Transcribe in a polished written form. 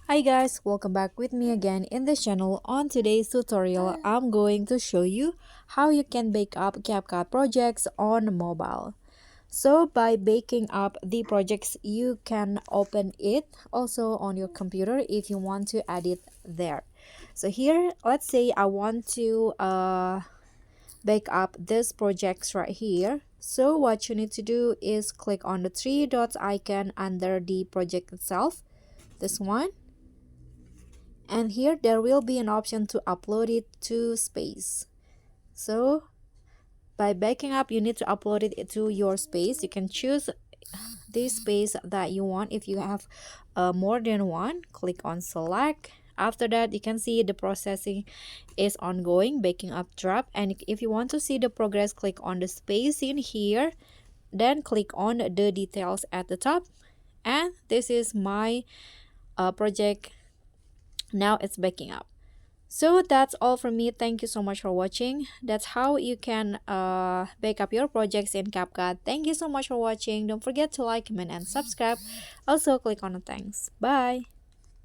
Hi guys, welcome back with me again in this channel. On today's tutorial, I'm going to show you how you can bake up CapCut projects on mobile. So by baking up the projects, you can open it also on your computer if you want to edit there. So here, let's say I want to bake up this projects right here. So what you need to do is click on the three dots icon under the project itself, this one, and here there will be an option to upload it to space. So by backing up, you need to upload it to your space. You can choose the space that you want. If you have more than one, click on select. After that, you can see the processing is ongoing, baking up drop. And if you want to see the progress, click on the space in here, then click on the details at the top. And this is my project. Now it's baking up. So that's all from me. Thank you so much for watching. That's how you can bake up your projects in CapCut. Thank you so much for watching. Don't forget to like, comment, and subscribe. Also click on the thanks. Bye.